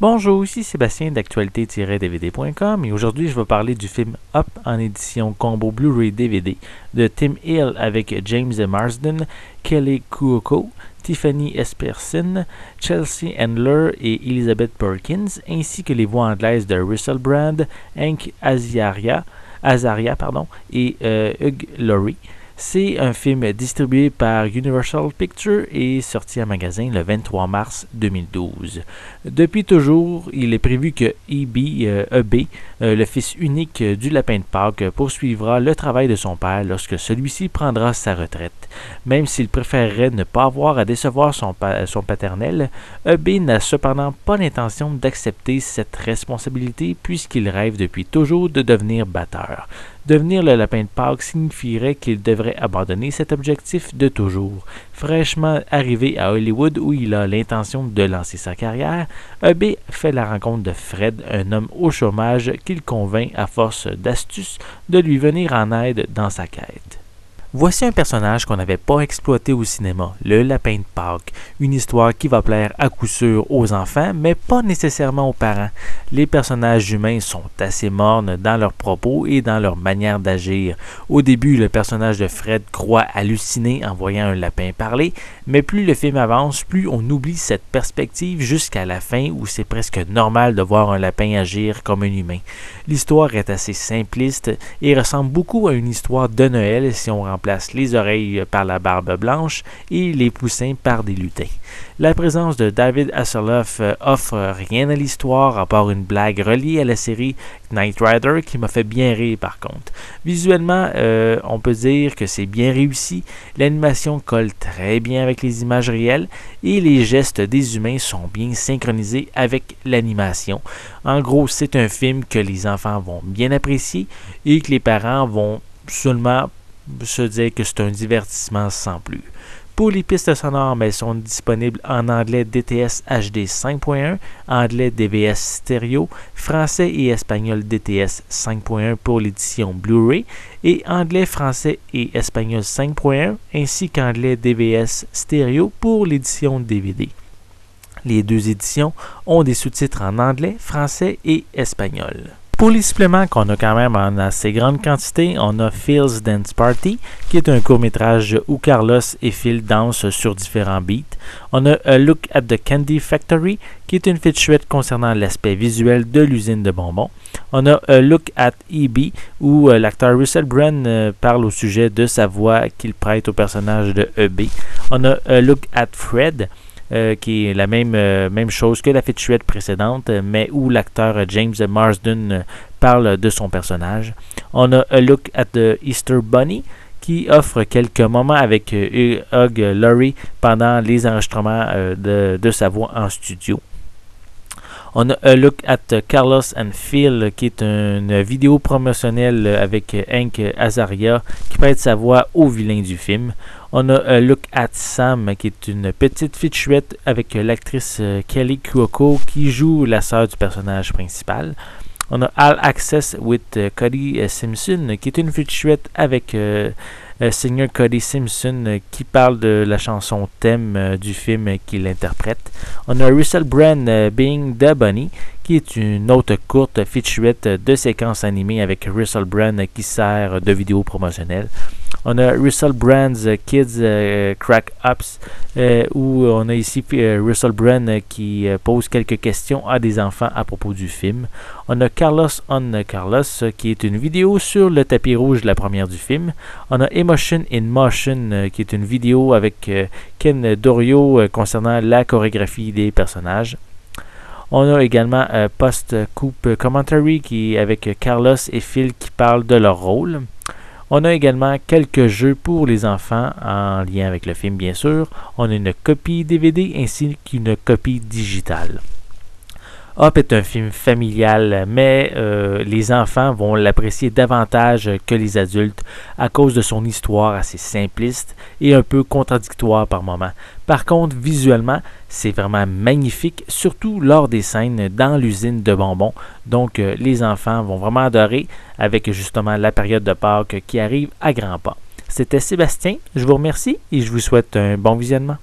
Bonjour, ici Sébastien d'actualité-dvd.com et aujourd'hui je vais parler du film Up en édition combo Blu-ray DVD de Tim Hill avec James Marsden, Kelly Kuoko, Tiffany Esperson, Chelsea Handler et Elizabeth Perkins, ainsi que les voix anglaises de Russell Brand, Hank Azaria et Hugh Laurie. C'est un film distribué par Universal Pictures et sorti en magasin le 23 mars 2012. Depuis toujours, il est prévu que E.B., le fils unique du lapin de Pâques, poursuivra le travail de son père lorsque celui-ci prendra sa retraite. Même s'il préférerait ne pas avoir à décevoir son paternel, E.B. n'a cependant pas l'intention d'accepter cette responsabilité puisqu'il rêve depuis toujours de devenir batteur. Devenir le lapin de Pâques signifierait qu'il devrait abandonner cet objectif de toujours. Fraîchement arrivé à Hollywood où il a l'intention de lancer sa carrière, E.B. fait la rencontre de Fred, un homme au chômage qu'il convainc à force d'astuces de lui venir en aide dans sa quête. Voici un personnage qu'on n'avait pas exploité au cinéma, le lapin de Pâques, une histoire qui va plaire à coup sûr aux enfants, mais pas nécessairement aux parents. Les personnages humains sont assez mornes dans leurs propos et dans leur manière d'agir. Au début, le personnage de Fred croit halluciner en voyant un lapin parler, mais plus le film avance, plus on oublie cette perspective jusqu'à la fin où c'est presque normal de voir un lapin agir comme un humain. L'histoire est assez simpliste et ressemble beaucoup à une histoire de Noël si on remplace les oreilles par la barbe blanche et les poussins par des lutins. La présence de David Hasselhoff offre rien à l'histoire à part une blague reliée à la série Knight Rider qui m'a fait bien rire par contre. Visuellement, on peut dire que c'est bien réussi, l'animation colle très bien avec les images réelles et les gestes des humains sont bien synchronisés avec l'animation. En gros, c'est un film que les enfants vont bien apprécier et que les parents vont seulement se dire que c'est un divertissement sans plus. Pour les pistes sonores, elles sont disponibles en anglais DTS HD 5.1, anglais DVS stéréo, français et espagnol DTS 5.1 pour l'édition Blu-ray et anglais, français et espagnol 5.1 ainsi qu'anglais DVS stéréo pour l'édition DVD. Les deux éditions ont des sous-titres en anglais, français et espagnol. Pour les suppléments qu'on a quand même en assez grande quantité, on a Phil's Dance Party, qui est un court-métrage où Carlos et Phil dansent sur différents beats. On a A Look at the Candy Factory, qui est une featurette concernant l'aspect visuel de l'usine de bonbons. On a A Look at E.B., où l'acteur Russell Brand parle au sujet de sa voix qu'il prête au personnage de E.B. On a A Look at Fred, qui est la même chose que la featurette précédente, mais où l'acteur James Marsden parle de son personnage. On a A Look at the Easter Bunny, qui offre quelques moments avec Hugh Laurie pendant les enregistrements de sa voix en studio. On a A Look at Carlos and Phil, qui est une vidéo promotionnelle avec Hank Azaria, qui prête sa voix au vilain du film. On a A Look at Sam, qui est une petite featurette avec l'actrice Kelly Kuoko, qui joue la sœur du personnage principal. On a All Access with Cody Simpson, qui est une featurette avec Senior Cody Simpson qui parle de la chanson thème du film qu'il interprète. On a Russell Brand Being the Bunny, qui est une autre courte featurette de séquence animée avec Russell Brand qui sert de vidéo promotionnelle. On a Russell Brand's Kids Crack Ups, où on a ici Russell Brand qui pose quelques questions à des enfants à propos du film. On a Carlos on Carlos, qui est une vidéo sur le tapis rouge de la première du film. On a Emotion in Motion, qui est une vidéo avec Ken Dorio concernant la chorégraphie des personnages. On a également Post-Coupe Commentary qui est avec Carlos et Phil qui parlent de leur rôle. On a également quelques jeux pour les enfants en lien avec le film bien sûr. On a une copie DVD ainsi qu'une copie digitale. Up est un film familial, mais les enfants vont l'apprécier davantage que les adultes à cause de son histoire assez simpliste et un peu contradictoire par moments. Par contre, visuellement, c'est vraiment magnifique, surtout lors des scènes dans l'usine de bonbons. Donc, les enfants vont vraiment adorer avec justement la période de Pâques qui arrive à grands pas. C'était Sébastien, je vous remercie et je vous souhaite un bon visionnement.